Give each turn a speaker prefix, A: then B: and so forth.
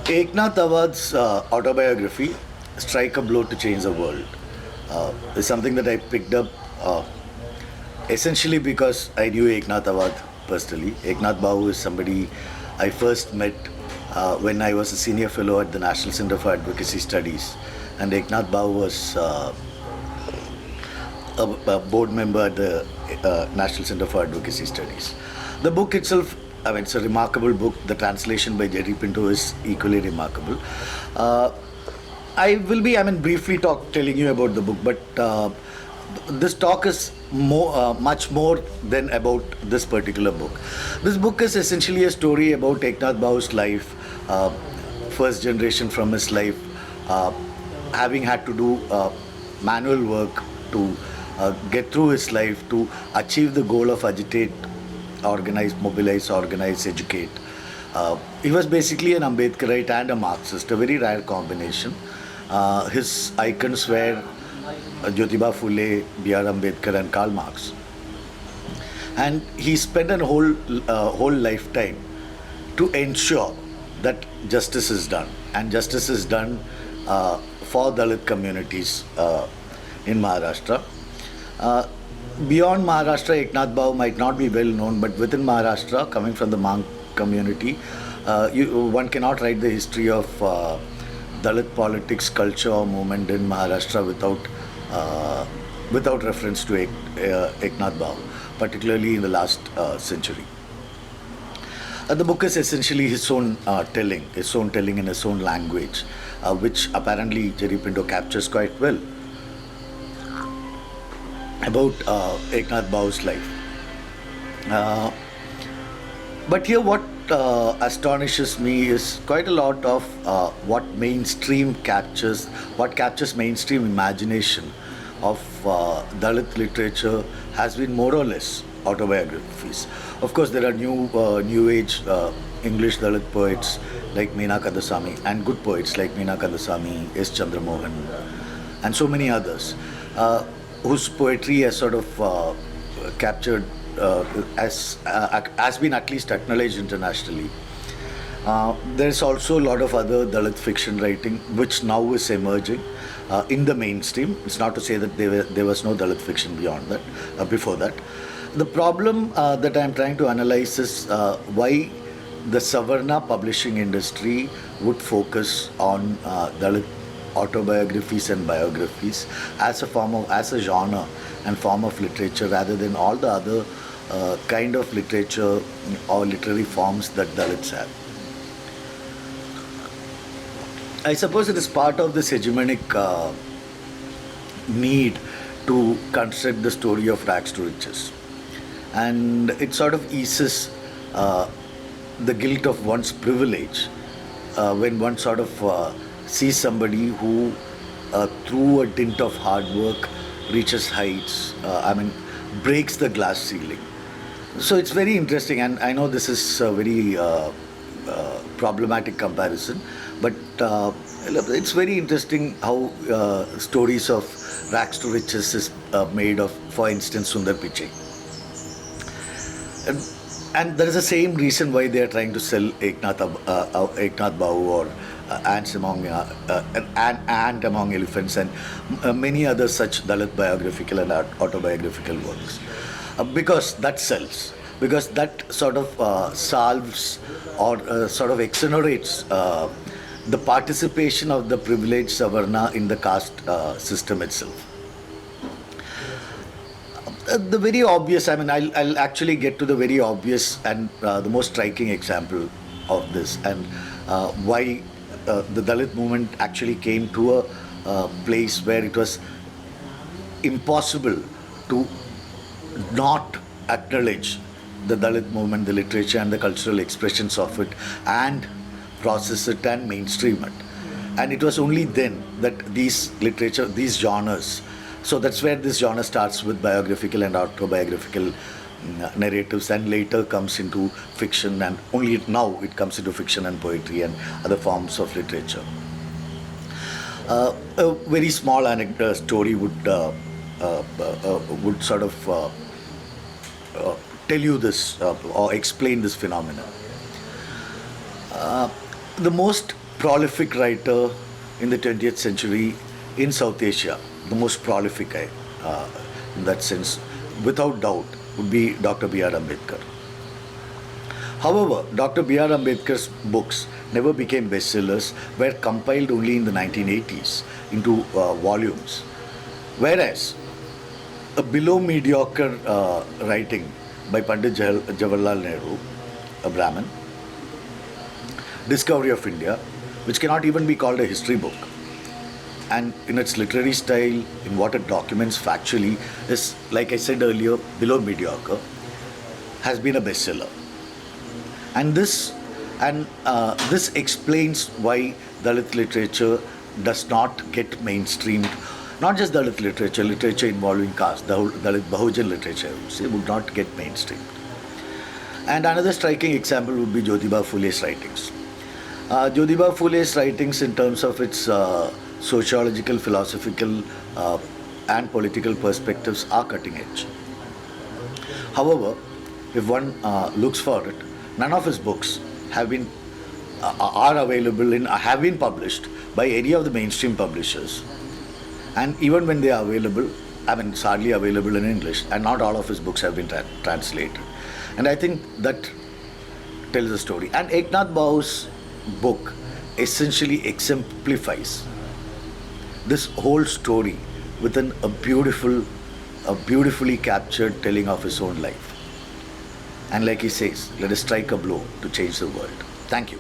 A: Eknath Awards autobiography, Strike a Blow to Change the World, is something that I picked up essentially because I knew Eknath Award personally. Eknath Babu is somebody I first met when I was a senior fellow at the National Center for Advocacy Studies. And Eknath Babu was a board member at the National Center for Advocacy Studies. The book itself, I mean, it's a remarkable book. The translation by Jerry Pinto is equally remarkable. I will be, briefly telling you about the book, but this talk is much more than about this particular book. This book is essentially a story about Eknath Babu's life, first generation from his life, having had to do manual work to get through his life to achieve the goal of agitate, organize, educate. He was basically an Ambedkarite and a Marxist, a very rare combination. His icons were Jyotiba Phule, B.R. Ambedkar and Karl Marx. And he spent a whole lifetime to ensure that justice is done. And justice is done for Dalit communities in Maharashtra. Beyond Maharashtra, Eknath Babu might not be well known, but within Maharashtra, coming from the Mang community, one cannot write the history of Dalit politics, culture, or movement in Maharashtra without reference to Eknath Babu, particularly in the last century. The book is essentially his own telling in his own language, which apparently Jerry Pinto captures quite well about Eknath Babu's life. But here what astonishes me is quite a lot of what captures mainstream imagination of Dalit literature has been more or less autobiographies. Of course, there are new age English Dalit poets like Meena Kandasamy and good poets like Meena Kandasamy, S. Chandramohan, and so many others, whose poetry has sort of captured, has been at least acknowledged internationally. There's also a lot of other Dalit fiction writing which now is emerging in the mainstream. It's not to say that there was no Dalit fiction beyond that, before that. The problem that I'm trying to analyze is why the Savarna publishing industry would focus on Dalit autobiographies and biographies as a genre and form of literature, rather than all the other kind of literature or literary forms that Dalits have. I suppose it is part of this hegemonic need to construct the story of rags to riches, and it sort of eases the guilt of one's privilege when one sort of sees somebody who, through a dint of hard work, reaches heights, breaks the glass ceiling. So it's very interesting, and I know this is a very problematic comparison, but it's very interesting how stories of rags to riches is made of, for instance, Sundar Pichai. And there is the same reason why they are trying to sell Eknath Babu or ant among elephants and many other such Dalit biographical and autobiographical works, because that sells, because that sort of solves or sort of exonerates the participation of the privileged Savarna in the caste system itself. The very obvious, I'll actually get to the very obvious and the most striking example of this, and why the Dalit movement actually came to a place where it was impossible to not acknowledge the Dalit movement, the literature and the cultural expressions of it, and process it and mainstream it. And it was only then that these genres, so that's where this genre starts with biographical and autobiographical narratives, and later comes into fiction, and only now it comes into fiction and poetry and other forms of literature. A very small anecdote story would sort of tell you this or explain this phenomenon. The most prolific writer in the 20th century in South Asia, the most prolific guy in that sense, without doubt, would be Dr. B.R. Ambedkar. However, Dr. B.R. Ambedkar's books never became bestsellers, were compiled only in the 1980s into volumes. Whereas a below mediocre writing by Pandit Jawaharlal Nehru, a Brahmin, Discovery of India, which cannot even be called a history book, and in its literary style, in what it documents factually, is, like I said earlier, below mediocre, has been a bestseller. And this explains why Dalit literature does not get mainstreamed. Not just Dalit literature, literature involving caste, the whole Dalit Bahujan literature, I would say, would not get mainstreamed. And another striking example would be Jyotiba Phule's writings. Jyotiba Phule's writings, in terms of its sociological, philosophical, and political perspectives, are cutting edge. However, if one looks for it, none of his books have been have been published by any of the mainstream publishers. And even when they are available, I mean, it's hardly available in English, and not all of his books have been translated. And I think that tells a story. And Eknath Bau's book essentially exemplifies this whole story within a beautifully captured telling of his own life. And like he says, let us strike a blow to change the world. Thank you.